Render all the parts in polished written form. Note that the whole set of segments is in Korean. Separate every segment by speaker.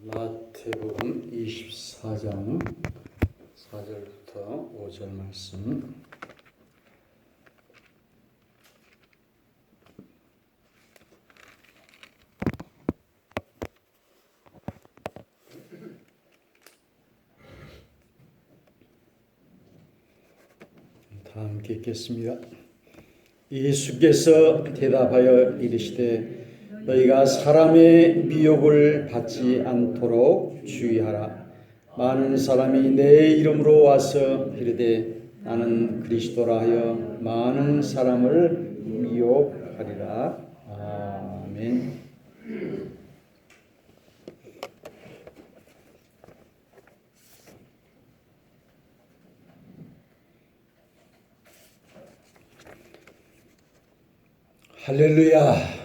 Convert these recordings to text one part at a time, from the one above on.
Speaker 1: 마태복음 24장 4절부터 5절 말씀. 다 함께 읽겠습니다. 예수께서 대답하여 이르시되 너희가 사람의 미혹을 받지 않도록 주의하라. 많은 사람이 내 이름으로 와서 이르되 나는 그리스도라 하여 많은 사람을 미혹하리라. 아멘. 할렐루야.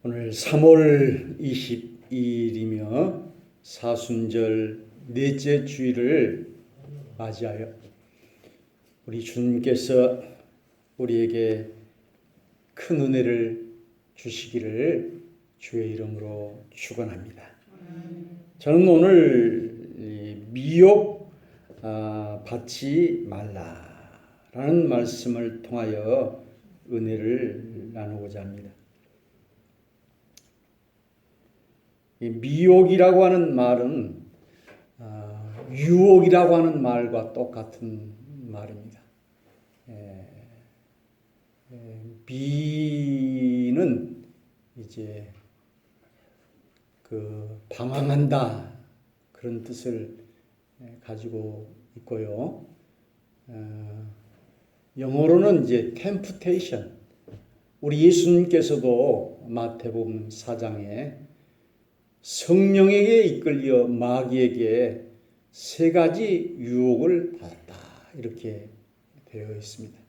Speaker 1: 오늘 3월 22일이며 사순절 넷째 주일을 맞이하여 우리 주님께서 우리에게 큰 은혜를 주시기를 주의 이름으로 축원합니다. 저는 오늘 미혹 받지 말라라는 말씀을 통하여 은혜를 나누고자 합니다. 이 미혹이라고 하는 말은 유혹이라고 하는 말과 똑같은 말입니다. 미는 이제 그 방황한다 그런 뜻을 가지고 있고요. 영어로는 이제 temptation. 우리 예수님께서도 마태복음 4장에 성령에게 이끌려 마귀에게 세 가지 유혹을 받았다 이렇게 되어 있습니다.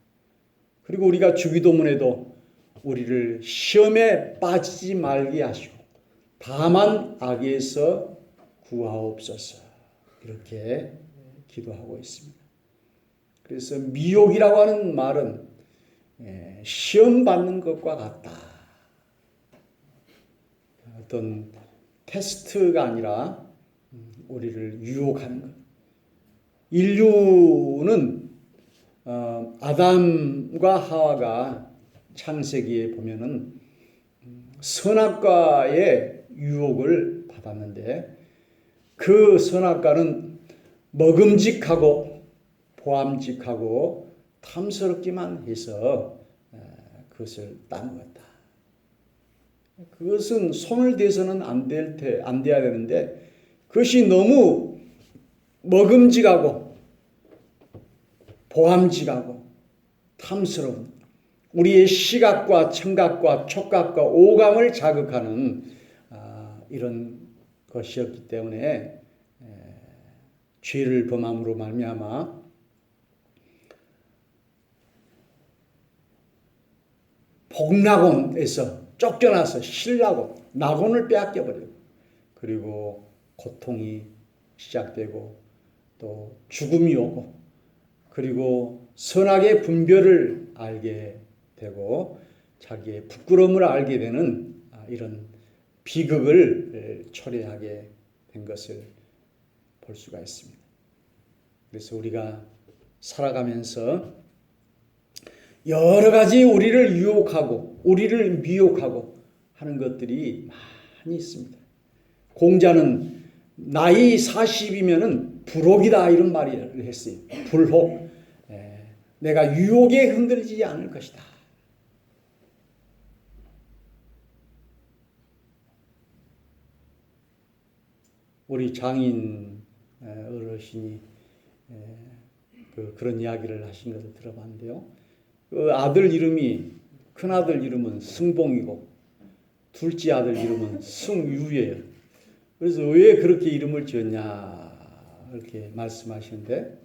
Speaker 1: 그리고 우리가 주기도문에도 우리를 시험에 빠지지 말게 하시고 다만 악에서 구하옵소서 이렇게 기도하고 있습니다. 그래서 미혹이라고 하는 말은 시험 받는 것과 같다. 어떤 테스트가 아니라 우리를 유혹하는 것. 인류는 아담과 하와가 창세기에 보면은 선악과의 유혹을 받았는데 그 선악과는 먹음직하고 보암직하고 탐스럽기만 해서 그것을 따먹었다. 그것은 손을 대서는 안 돼야 되는데 그것이 너무 먹음직하고 보암직하고 탐스러운 우리의 시각과 청각과 촉각과 오감을 자극하는 이런 것이었기 때문에 죄를 범함으로 말미암아 복낙원에서 쫓겨나서 신라곤, 낙원을 빼앗겨버리고 그리고 고통이 시작되고 또 죽음이 오고 그리고 선악의 분별을 알게 되고 자기의 부끄러움을 알게 되는 이런 비극을 초래하게 된 것을 볼 수가 있습니다. 그래서 우리가 살아가면서 여러 가지 우리를 유혹하고 우리를 미혹하고 하는 것들이 많이 있습니다. 공자는 나이 40이면은 불혹이다 이런 말을 했어요. 불혹. 내가 유혹에 흔들리지 않을 것이다. 우리 장인 어르신이 그런 이야기를 하신 것을 들어봤는데요. 그 아들 이름이 큰아들 이름은 승봉이고 둘째 아들 이름은 승유예요. 그래서 왜 그렇게 이름을 지었냐 이렇게 말씀하시는데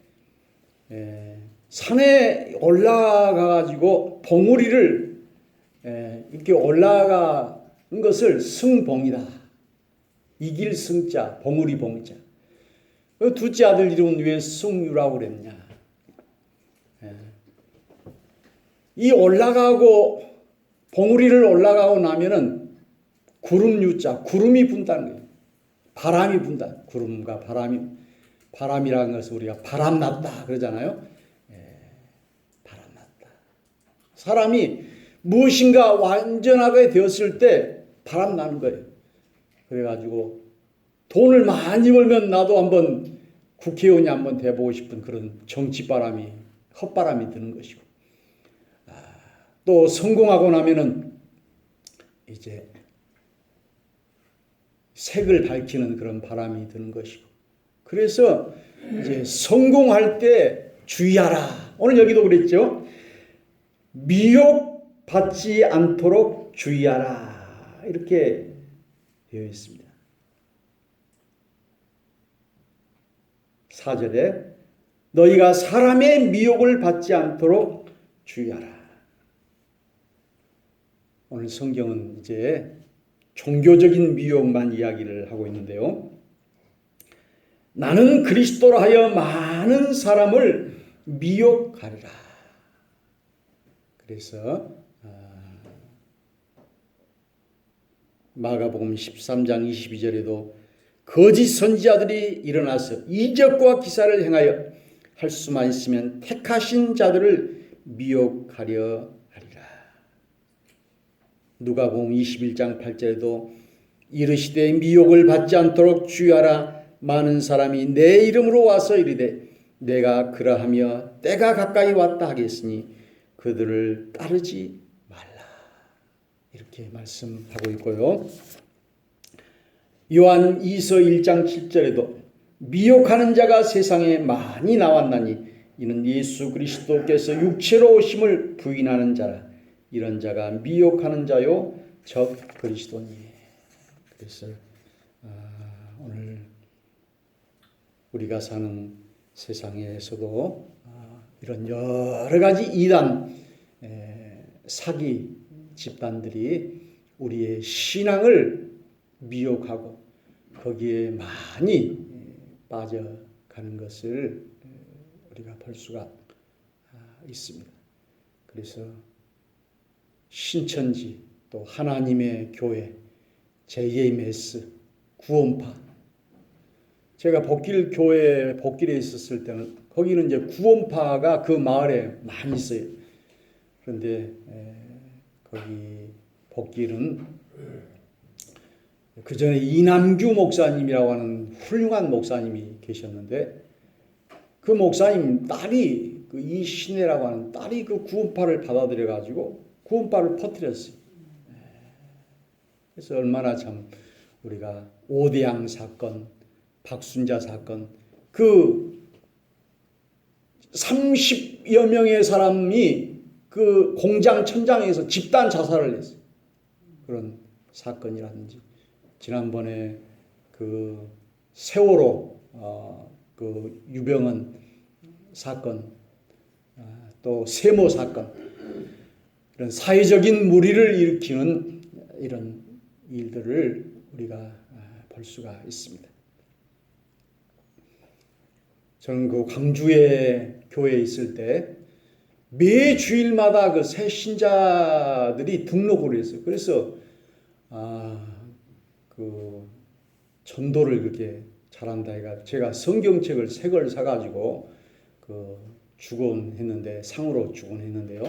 Speaker 1: 산에 올라가가지고 봉우리를 이렇게 올라가는 것을 승봉이다. 이길 승자, 봉우리 봉자. 둘째 아들 이름은 왜 승유라고 그랬냐. 이 올라가고 봉우리를 올라가고 나면은 구름 유자, 구름이 분다는 거예요. 바람이 분다. 구름과 바람이라는 것은 우리가 바람났다 그러잖아요. 바람났다. 사람이 무엇인가 완전하게 되었을 때 바람나는 거예요. 그래가지고 돈을 많이 벌면 나도 한번 국회의원이 한번 돼보고 싶은 그런 정치바람이, 헛바람이 드는 것이고, 또 성공하고 나면은 이제 색을 밝히는 그런 바람이 드는 것이고, 그래서 이제 성공할 때 주의하라. 오늘 여기도 그랬죠. 미혹받지 않도록 주의하라. 이렇게 되어 있습니다. 4절에 너희가 사람의 미혹을 받지 않도록 주의하라. 오늘 성경은 이제 종교적인 미혹만 이야기를 하고 있는데요. 나는 그리스도로 하여 많은 사람을 미혹하리라. 그래서 마가복음 13장 22절에도 거짓 선지자들이 일어나서 이적과 기사를 행하여 할 수만 있으면 택하신 자들을 미혹하려 하리라. 누가복음 21장 8절에도 이르시되 미혹을 받지 않도록 주의하라. 많은 사람이 내 이름으로 와서 이르되 내가 그러하며 때가 가까이 왔다 하겠으니 그들을 따르지 말라. 이렇게 말씀하고 있고요. 요한 2서 1장 7절에도 미혹하는 자가 세상에 많이 나왔나니 이는 예수 그리스도께서 육체로 오심을 부인하는 자라. 이런 자가 미혹하는 자요 적 그리스도니. 그래서 오늘 우리가 사는 세상에서도 이런 여러 가지 이단 사기 집단들이 우리의 신앙을 미혹하고 거기에 많이 빠져가는 것을 우리가 볼 수가 있습니다. 그래서 신천지 또 하나님의 교회, 제2의 메스, 구원파. 제가 복길 교회 복길에 있었을 때는 거기는 이제 구원파가 그 마을에 많이 있어요. 그런데 거기 복길은 그 전에 이남규 목사님이라고 하는 훌륭한 목사님이 계셨는데 그 목사님 딸이 그 이신혜라고 하는 딸이 그 구원파를 받아들여 가지고 구원파를 퍼뜨렸어요. 그래서 얼마나 참 우리가 오대양 사건, 박순자 사건, 그 30여 명의 사람이 그 공장 천장에서 집단 자살을 했어요. 그런 사건이라든지 지난번에 그 세월호 그 유병헌 사건, 또 세모 사건, 이런 사회적인 물의를 일으키는 이런 일들을 우리가 볼 수가 있습니다. 저는 그 광주에 교회에 있을 때 매 주일마다 그 새 신자들이 등록을 했어요. 그래서 그 전도를 그렇게 잘한다 해가 제가 성경책을 새 걸 사가지고 그 주곤했는데 상으로 주곤했는데요.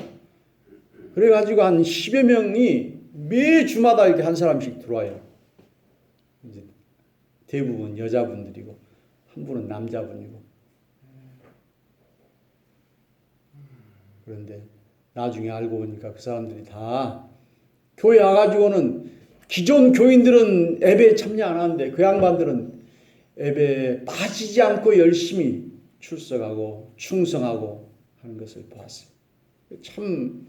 Speaker 1: 그래가지고 한 10여 명이 매 주마다 이렇게 한 사람씩 들어와요. 이제 대부분 여자분들이고 한 분은 남자분이고. 그런데 나중에 알고 보니까 그 사람들이 다 교회 와가지고는 기존 교인들은 예배에 참여 안 하는데 그 양반들은 예배에 빠지지 않고 열심히 출석하고 충성하고 하는 것을 보았어요. 참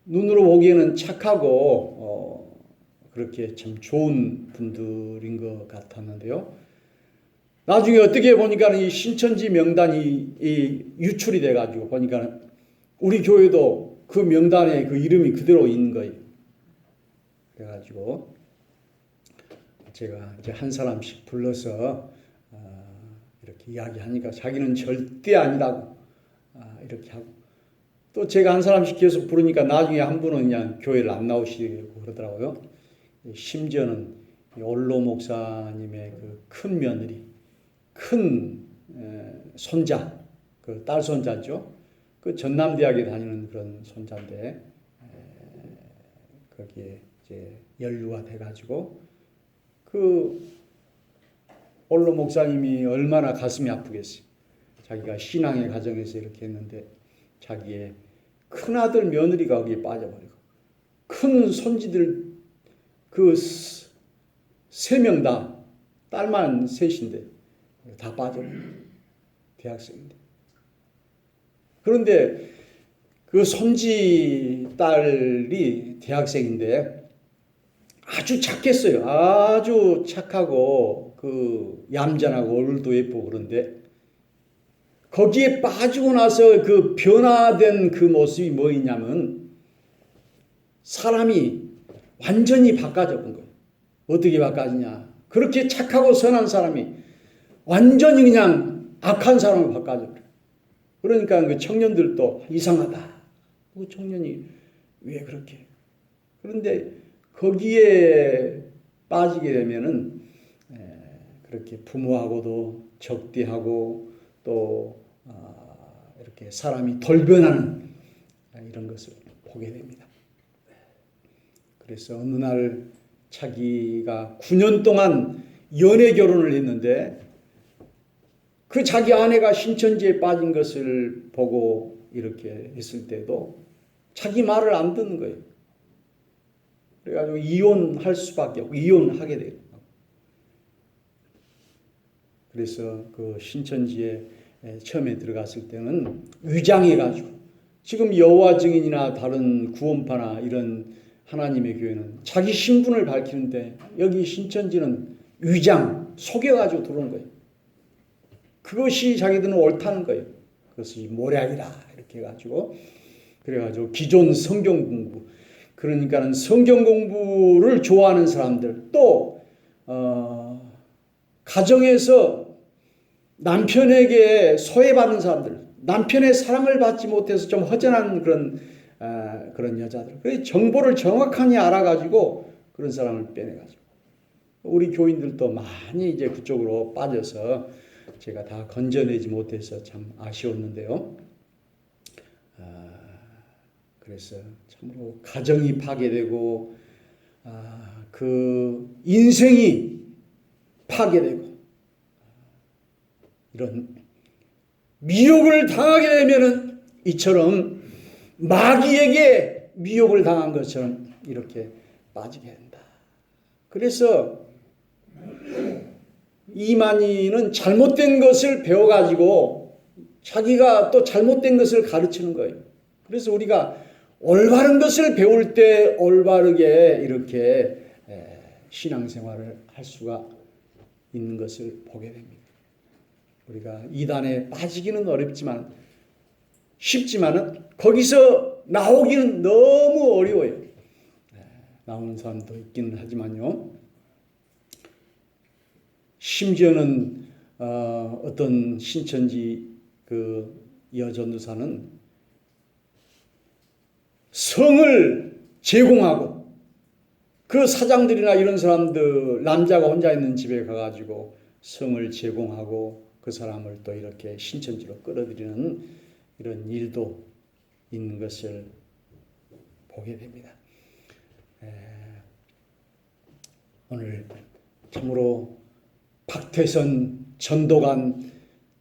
Speaker 1: 눈으로 보기에는 착하고 그렇게 참 좋은 분들인 것 같았는데요. 나중에 어떻게 보니까 이 신천지 명단이 유출이 돼가지고 보니까 우리 교회도 그 명단에 그 이름이 그대로 있는 거예요. 그래가지고 제가 이제 한 사람씩 불러서 이렇게 이야기하니까 자기는 절대 아니라고 이렇게 하고 또 제가 한 사람씩 계속 부르니까 나중에 한 분은 그냥 교회를 안 나오시고 그러더라고요. 심지어는 올로 목사님의 그 큰 며느리, 큰 손자, 그 딸 손자죠. 그 전남대학에 다니는 그런 손자인데 거기에 이제 연루가 돼가지고 그 올로 목사님이 얼마나 가슴이 아프겠어요. 자기가 신앙의 가정에서 이렇게 했는데 자기의 큰아들 며느리가 거기에 빠져버리고 큰 손지들 그 3명 다 딸만 셋인데 다 빠져버려요. 대학생인데. 그런데 그 손지 딸이 대학생인데 아주 착했어요. 아주 착하고 그 얌전하고 얼굴도 예쁘고 그런데 거기에 빠지고 나서 그 변화된 그 모습이 뭐였냐면 사람이 완전히 바꿔져 본 거예요. 어떻게 바꿔지냐. 그렇게 착하고 선한 사람이 완전히 그냥 악한 사람으로 바꿔져 버려요. 그러니까 그 청년들도 이상하다. 그 청년이 왜 그렇게. 그런데 거기에 빠지게 되면은 그렇게 부모하고도 적대하고 또 이렇게 사람이 돌변하는 이런 것을 보게 됩니다. 그래서 어느 날 자기가 9년 동안 연애 결혼을 했는데 그 자기 아내가 신천지에 빠진 것을 보고 이렇게 했을 때도 자기 말을 안 듣는 거예요. 그래가지고 이혼할 수밖에 없고 이혼하게 돼요. 그래서 그 신천지에 처음에 들어갔을 때는 위장해가지고 지금 여호와 증인이나 다른 구원파나 이런 하나님의 교회는 자기 신분을 밝히는데 여기 신천지는 위장 속여가지고 들어온 거예요. 그것이 자기들은 옳다는 거예요. 그것이 모략이라 이렇게 해가지고 그래가지고 기존 성경 공부 그러니까는 성경 공부를 좋아하는 사람들 또 가정에서 남편에게 소외받는 사람들 남편의 사랑을 받지 못해서 좀 허전한 그런 여자들 그래서 정보를 정확하게 알아가지고 그런 사람을 빼내가지고 우리 교인들도 많이 이제 그쪽으로 빠져서 제가 다 건져내지 못해서 참 아쉬웠는데요. 그래서 참으로 가정이 파괴되고 그 인생이 파괴되고 이런 미혹을 당하게 되면은 이처럼 마귀에게 미혹을 당한 것처럼 이렇게 빠지게 된다. 그래서 이만희는 잘못된 것을 배워가지고 자기가 또 잘못된 것을 가르치는 거예요. 그래서 우리가 올바른 것을 배울 때 올바르게 이렇게 신앙생활을 할 수가 있는 것을 보게 됩니다. 우리가 이단에 빠지기는 어렵지만 쉽지만은 거기서 나오기는 너무 어려워요. 나오는 사람도 있기는 하지만요. 심지어는 어떤 신천지 그 여전도사는 성을 제공하고 그 사장들이나 이런 사람들 남자가 혼자 있는 집에 가가지고 성을 제공하고 그 사람을 또 이렇게 신천지로 끌어들이는 이런 일도 있는 것을 보게 됩니다. 오늘 참으로 박태선, 전도관,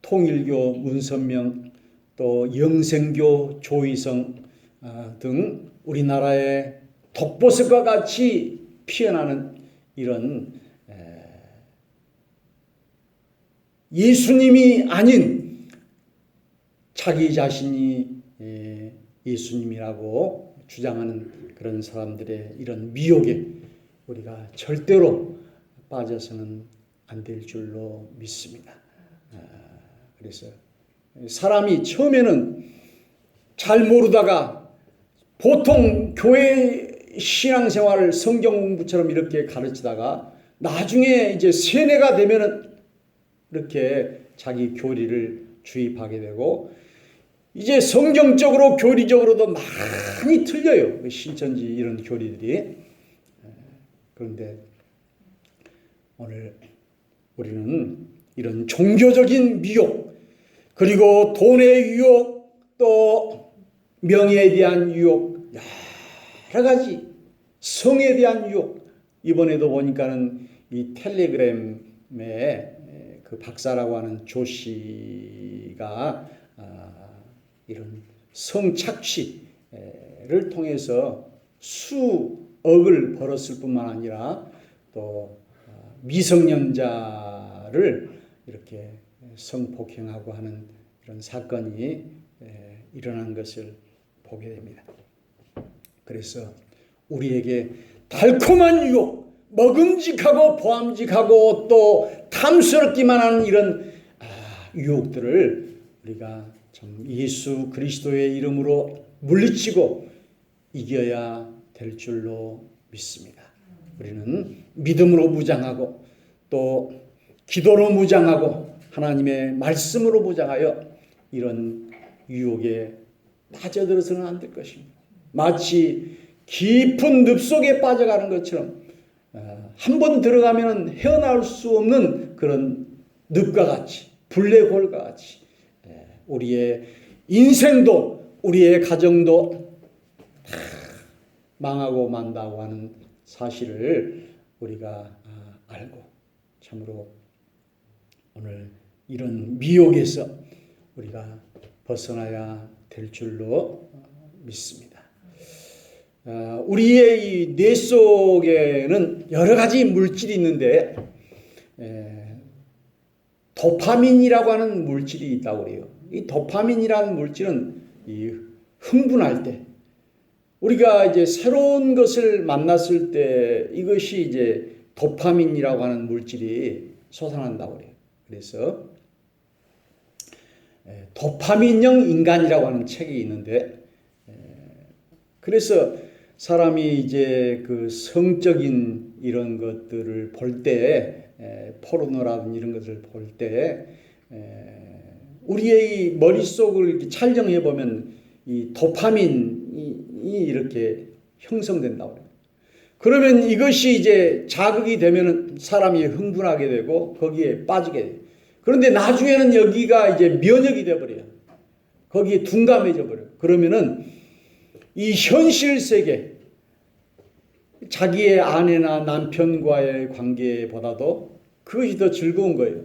Speaker 1: 통일교, 문선명, 또 영생교, 조희성 등 우리나라의 독보석과 같이 피어나는 이런 예수님이 아닌 자기 자신이 예수님이라고 주장하는 그런 사람들의 이런 미혹에 우리가 절대로 빠져서는 안 될 줄로 믿습니다. 그래서 사람이 처음에는 잘 모르다가 보통 교회 신앙생활을 성경 공부처럼 이렇게 가르치다가 나중에 이제 세뇌가 되면은 이렇게 자기 교리를 주입하게 되고 이제 성경적으로 교리적으로도 많이 틀려요. 신천지 이런 교리들이. 그런데 오늘 우리는 이런 종교적인 미혹, 그리고 돈의 유혹, 또 명예에 대한 유혹, 여러 가지 성에 대한 유혹. 이번에도 보니까는 이 텔레그램에 그 박사라고 하는 조 씨가 이런 성착취를 통해서 수억을 벌었을 뿐만 아니라 또 미성년자를 이렇게 성폭행하고 하는 이런 사건이 일어난 것을 보게 됩니다. 그래서 우리에게 달콤한 유혹, 먹음직하고 보암직하고 또 탐스럽기만 하는 이런 유혹들을 우리가 참 예수 그리스도의 이름으로 물리치고 이겨야 될 줄로 믿습니다. 우리는 믿음으로 무장하고 또 기도로 무장하고 하나님의 말씀으로 무장하여 이런 유혹에 빠져들어서는 안 될 것입니다. 마치 깊은 늪 속에 빠져가는 것처럼 한 번 들어가면 헤어나올 수 없는 그런 늪과 같이, 블랙홀과 같이 우리의 인생도 우리의 가정도 다 망하고 만다고 하는 사실을 우리가 알고 참으로 오늘 이런 미혹에서 우리가 벗어나야 될 줄로 믿습니다. 우리의 이 뇌 속에는 여러 가지 물질이 있는데 도파민이라고 하는 물질이 있다고 그래요. 이 도파민이라는 물질은 이 흥분할 때 우리가 이제 새로운 것을 만났을 때 이것이 이제 도파민이라고 하는 물질이 솟아난다고 그래요. 그래서 도파민형 인간이라고 하는 책이 있는데 그래서 사람이 이제 그 성적인 이런 것들을 볼 때 포르노라든지 이런 것을 볼 때 우리의 이 머릿속을 이렇게 촬영해 보면 이 도파민이 이렇게 형성된다고 해요. 그러면 이것이 이제 자극이 되면 사람이 흥분하게 되고 거기에 빠지게 돼요. 그런데 나중에는 여기가 이제 면역이 돼 버려요. 거기에 둔감해져 버려요. 그러면은 이 현실 세계, 자기의 아내나 남편과의 관계보다도 그것이 더 즐거운 거예요.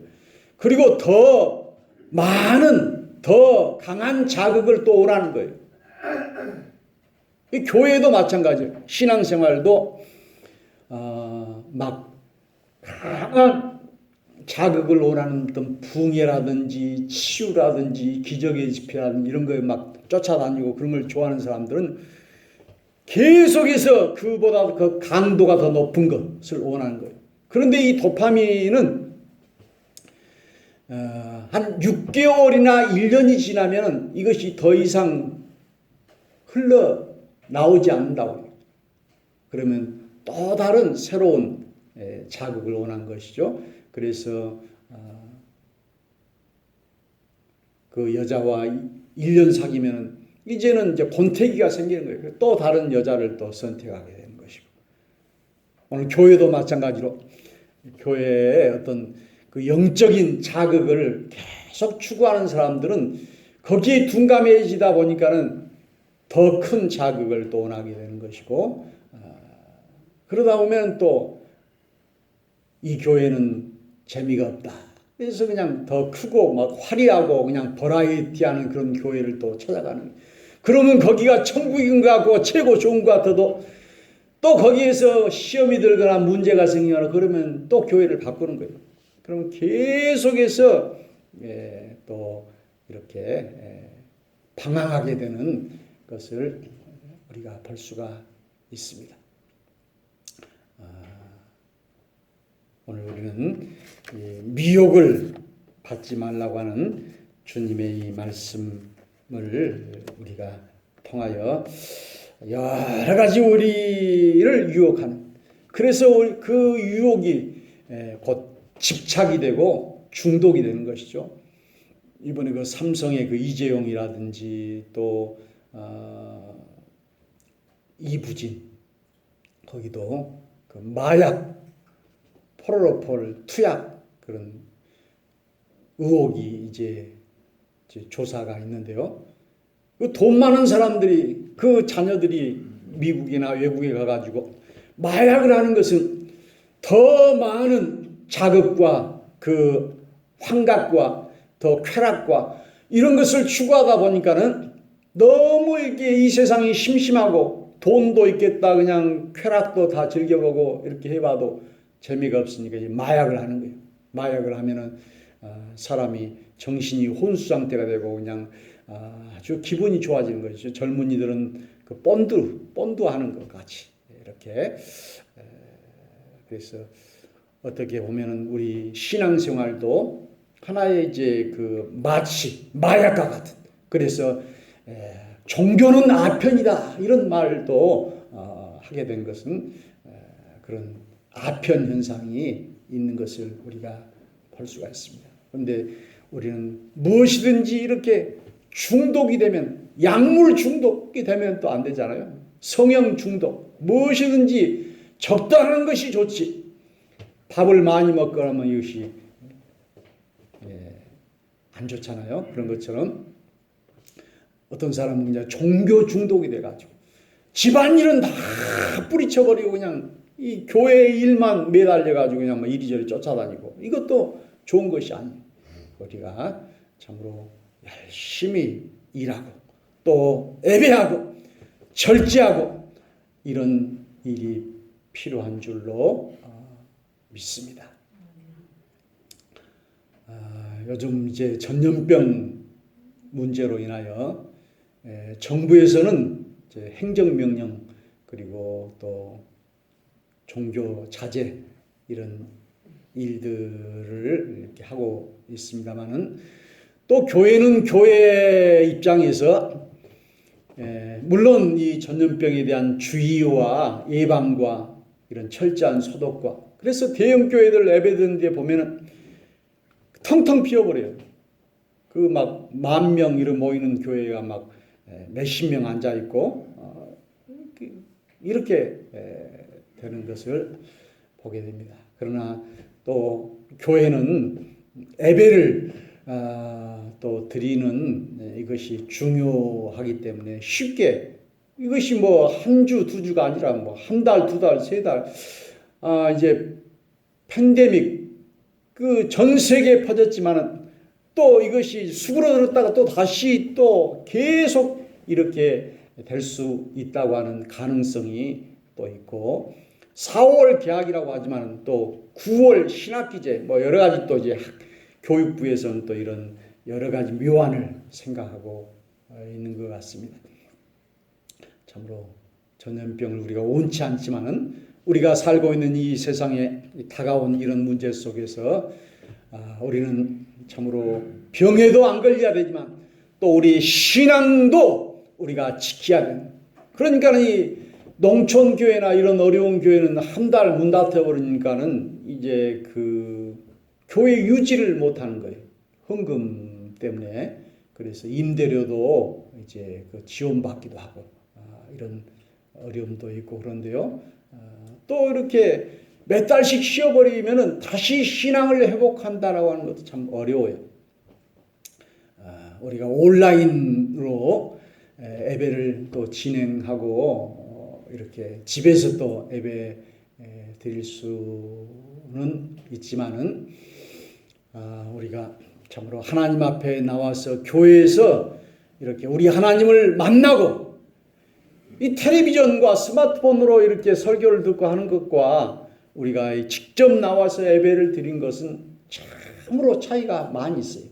Speaker 1: 그리고 더 많은, 더 강한 자극을 또 원하는 거예요. 이 교회도 마찬가지예요. 신앙생활도 막 강한 자극을 원하는 어떤 붕해라든지 치유라든지 기적의 집회라든지 이런 거에 막 쫓아다니고 그런 걸 좋아하는 사람들은 계속해서 그보다 그 강도가 더 높은 것을 원하는 거예요. 그런데 이 도파민은 한 6개월이나 1년이 지나면 이것이 더 이상 흘러나오지 않는다고 해요. 그러면 또 다른 새로운 자극을 원한 것이죠. 그래서 그 여자와 1년 사귀면 이제는 이제 권태기가 생기는 거예요. 또 다른 여자를 또 선택하게 되는 것이고 오늘 교회도 마찬가지로 교회의 어떤 그 영적인 자극을 계속 추구하는 사람들은 거기에 둔감해지다 보니까는 더 큰 자극을 또 원하게 되는 것이고 그러다 보면 또 이 교회는 재미가 없다. 그래서 그냥 더 크고 막 화려하고 그냥 버라이어티하는 그런 교회를 또 찾아가는. 그러면 거기가 천국인 것 같고 최고 좋은 것 같아도 또 거기에서 시험이 들거나 문제가 생기거나 그러면 또 교회를 바꾸는 거예요. 그러면 계속해서 또 이렇게 방황하게 되는 것을 우리가 볼 수가 있습니다. 오늘 우리는 미혹을 받지 말라고 하는 주님의 이 말씀을 우리가 통하여 여러 가지 우리를 유혹하는 그래서 그 유혹이 곧 집착이 되고 중독이 되는 것이죠. 이번에 그 삼성의 그 이재용이라든지 또 이부진 거기도 그 마약, 프로로폴 투약 그런 의혹이 이제 조사가 있는데요. 그 돈 많은 사람들이 그 자녀들이 미국이나 외국에 가가지고 마약을 하는 것은 더 많은 자극과 그 환각과 더 쾌락과 이런 것을 추구하다 보니까는 너무 이렇게 이 세상이 심심하고 돈도 있겠다 그냥 쾌락도 다 즐겨보고 이렇게 해봐도 재미가 없으니까 이제 마약을 하는 거예요. 마약을 하면은 사람이 정신이 혼수 상태가 되고 그냥 아주 기분이 좋아지는 거죠. 젊은이들은 그 본드 하는 것 같이 이렇게. 그래서 어떻게 보면은 우리 신앙생활도 하나의 이제 그 마치 마약과 같은. 그래서 종교는 아편이다 이런 말도 하게 된 것은 그런 아편 현상이 있는 것을 우리가 볼 수가 있습니다. 그런데 우리는 무엇이든지 이렇게 중독이 되면 약물 중독이 되면 또 안 되잖아요. 성형 중독 무엇이든지 적당한 것이 좋지. 밥을 많이 먹거나 하면 이것이 안 좋잖아요. 그런 것처럼 어떤 사람은 그냥 종교 중독이 돼가지고 집안일은 다 뿌리쳐버리고 그냥 이 교회 일만 매달려가지고 그냥 뭐 이리저리 쫓아다니고 이것도 좋은 것이 아니에요. 우리가 참으로 열심히 일하고 또 예배하고 절제하고 이런 일이 필요한 줄로 믿습니다. 요즘 이제 전염병 문제로 인하여 정부에서는 이제 행정명령 그리고 또 종교 자제 이런 일들을 이렇게 하고 있습니다만은 또 교회는 교회 입장에서 물론 이 전염병에 대한 주의와 예방과 이런 철저한 소독과 그래서 대형 교회들 예배드는 데 보면은 텅텅 비어버려요. 그 막 10,000명 이런 모이는 교회가 막 몇십 명 앉아 있고 이렇게 되는 것을 보게 됩니다. 그러나 또 교회는 예배를 또 드리는 이것이 중요하기 때문에 쉽게 이것이 뭐 한 주, 두 주가 아니라 뭐 한 달, 두 달, 세 달 이제 팬데믹 그 전 세계에 퍼졌지만은 또 이것이 수그러들었다가 또 다시 또 계속 이렇게 될 수 있다고 하는 가능성이 또 있고 4월 개학이라고 하지만 또 9월 신학기제 뭐 여러 가지 또 이제 교육부에서는 또 이런 여러 가지 묘안을 생각하고 있는 것 같습니다. 참으로 전염병을 우리가 원치 않지만은 우리가 살고 있는 이 세상에 다가온 이런 문제 속에서 우리는 참으로 병에도 안 걸려야 되지만 또 우리 신앙도 우리가 지켜야 됩니다. 그러니까 이 농촌 교회나 이런 어려운 교회는 한 달 문 닫혀 버리니까는 이제 그 교회 유지를 못 하는 거예요. 헌금 때문에. 그래서 임대료도 이제 그 지원받기도 하고 이런 어려움도 있고 그런데요. 또 이렇게 몇 달씩 쉬어버리면은 다시 신앙을 회복한다라고 하는 것도 참 어려워요. 우리가 온라인으로 예배를 또 진행하고 이렇게 집에서 또 예배 드릴 수는 있지만은 우리가 참으로 하나님 앞에 나와서 교회에서 이렇게 우리 하나님을 만나고 이 텔레비전과 스마트폰으로 이렇게 설교를 듣고 하는 것과 우리가 직접 나와서 예배를 드린 것은 참으로 차이가 많이 있어요.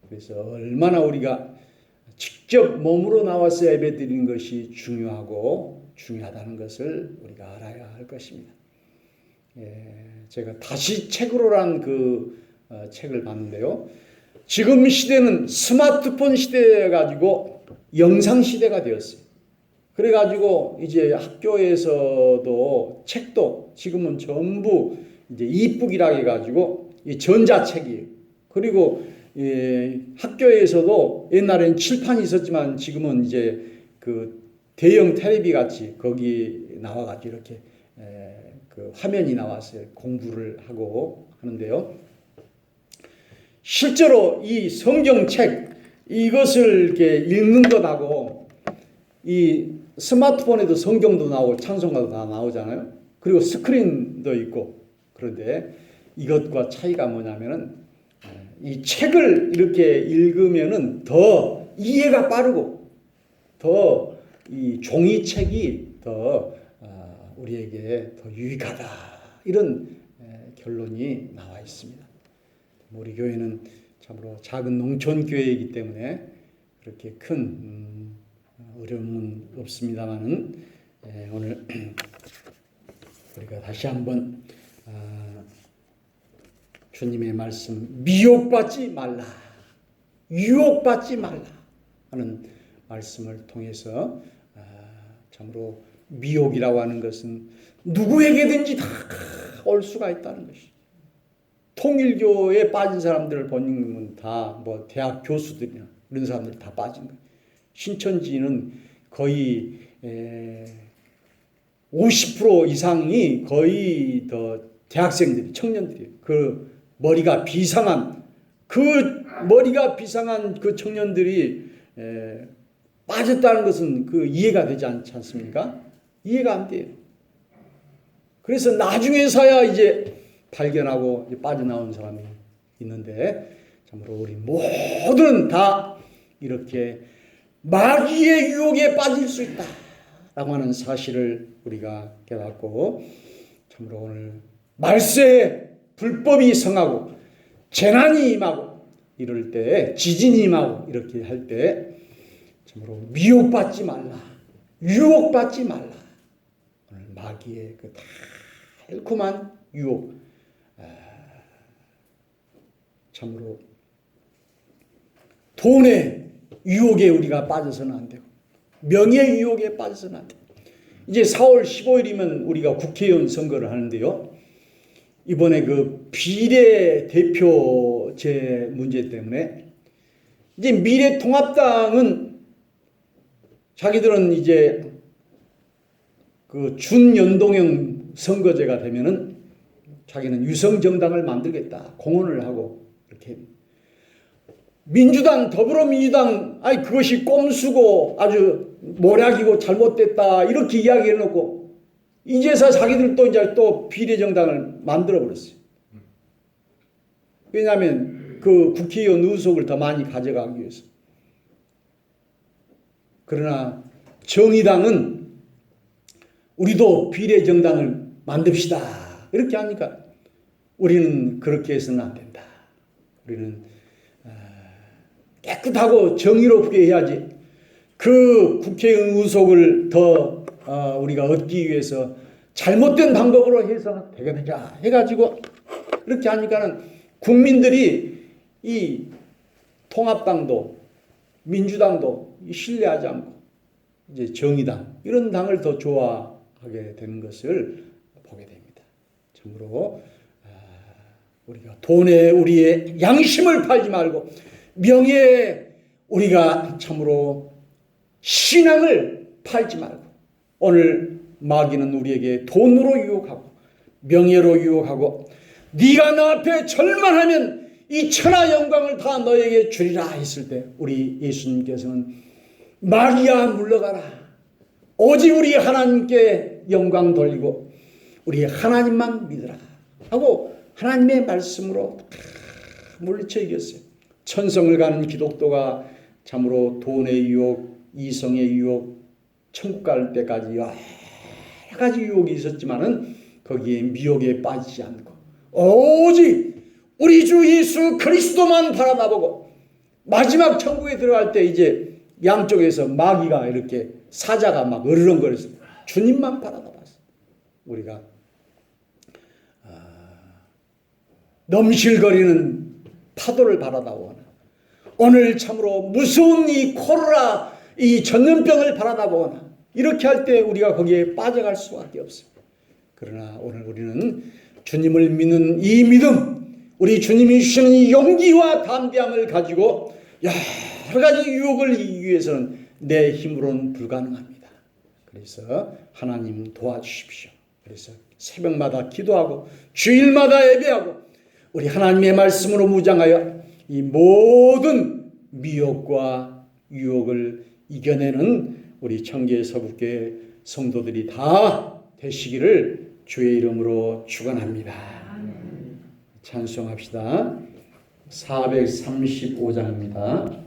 Speaker 1: 그래서 얼마나 우리가 직접 몸으로 나와서 예배 드리는 것이 중요하다는 것을 우리가 알아야 할 것입니다. 제가 다시 책으로란 그 책을 봤는데요. 지금 시대는 스마트폰 시대여가지고 영상 시대가 되었어요. 그래가지고 이제 학교에서도 책도 지금은 전부 이제 이북이라 해가지고 이 전자책이에요. 그리고 학교에서도 옛날엔 칠판이 있었지만 지금은 이제 그 대형 텔레비 같이 거기 나와가지고 이렇게 그 화면이 나왔어요. 공부를 하고 하는데요. 실제로 이 성경책 이것을 이렇게 읽는 것하고 이 스마트폰에도 성경도 나오고 찬송가도 다 나오잖아요. 그리고 스크린도 있고. 그런데 이것과 차이가 뭐냐면은 이 책을 이렇게 읽으면은 더 이해가 빠르고 더 이 종이책이 더 우리에게 더 유익하다 이런 결론이 나와 있습니다. 우리 교회는 참으로 작은 농촌 교회이기 때문에 그렇게 큰 어려움은 없습니다만은 오늘 우리가 다시 한번 주님의 말씀 미혹받지 말라, 유혹받지 말라 하는 말씀을 통해서 참으로 미혹이라고 하는 것은 누구에게든지 다 올 수가 있다는 것이. 통일교에 빠진 사람들을 보면 다 뭐 대학 교수들이나 이런 사람들 다 빠진 거예요. 신천지는 거의 50% 이상이 거의 더 대학생들이 청년들이에요. 그 머리가 비상한 그 청년들이 빠졌다는 것은 그 이해가 되지 않지 않습니까? 이해가 안 돼요. 그래서 나중에서야 이제 발견하고 이제 빠져나온 사람이 있는데 참으로 우리 모두는 다 이렇게 마귀의 유혹에 빠질 수 있다라고 하는 사실을 우리가 깨닫고 참으로 오늘 말세에 불법이 성하고 재난이 임하고 이럴 때 지진이 임하고 이렇게 할 때 참으로 미혹받지 말라, 유혹받지 말라. 오늘 마귀의 그 달콤한 유혹, 참으로 돈의 유혹에 우리가 빠져서는 안 되고 명예의 유혹에 빠져서는 안 되고 이제 4월 15일이면 우리가 국회의원 선거를 하는데요. 이번에 그 비례대표제 문제 때문에 이제 미래통합당은 자기들은 이제 그 준연동형 선거제가 되면은 자기는 유성정당을 만들겠다 공언을 하고 이렇게 민주당 더불어민주당 아니 그것이 꼼수고 아주 모략이고 잘못됐다 이렇게 이야기해 놓고 이제서 자기들도 이제 또 비례정당을 만들어 버렸어요. 왜냐하면 그 국회의원 의석을 더 많이 가져가기 위해서. 그러나 정의당은 우리도 비례정당을 만듭시다 이렇게 하니까 우리는 그렇게 해서는 안 된다. 우리는 깨끗하고 정의롭게 해야지. 그 국회의원 의석을 더 우리가 얻기 위해서 잘못된 방법으로 해서 되겠느냐 해가지고 그렇게 하니까는 국민들이 이 통합당도 민주당도 신뢰하지 않고 이제 정의당 이런 당을 더 좋아하게 되는 것을 보게 됩니다. 참으로 우리가 돈에 우리의 양심을 팔지 말고 명예에 우리가 참으로 신앙을 팔지 말고 오늘 마귀는 우리에게 돈으로 유혹하고 명예로 유혹하고 네가 나 앞에 절만하면 이 천하 영광을 다 너에게 주리라 했을 때 우리 예수님께서는 마귀야 물러가라. 오직 우리 하나님께 영광 돌리고 우리 하나님만 믿으라 하고 하나님의 말씀으로 물리쳐 이겼어요. 천성을 가는 기독도가 참으로 돈의 유혹, 이성의 유혹, 천국 갈 때까지 여러 가지 유혹이 있었지만은 거기에 미혹에 빠지지 않고 오직 우리 주 예수 그리스도만 바라다보고 마지막 천국에 들어갈 때 이제 양쪽에서 마귀가 이렇게 사자가 막 으르렁거렸어요. 주님만 바라다봤어요. 우리가 넘실거리는 파도를 바라다보거나 오늘 참으로 무서운 이 코로나 이 전염병을 바라다보거나 이렇게 할 때 우리가 거기에 빠져갈 수밖에 없습니다. 그러나 오늘 우리는 주님을 믿는 이 믿음, 우리 주님이 주시는 이 용기와 담대함을 가지고 여러 가지 유혹을 이기기 위해서는 내 힘으로는 불가능합니다. 그래서 하나님 도와주십시오. 그래서 새벽마다 기도하고 주일마다 예배하고 우리 하나님의 말씀으로 무장하여 이 모든 미혹과 유혹을 이겨내는 우리 청계 서북교회 성도들이 다 되시기를 주의 이름으로 축원합니다. 찬송합시다. 435장입니다.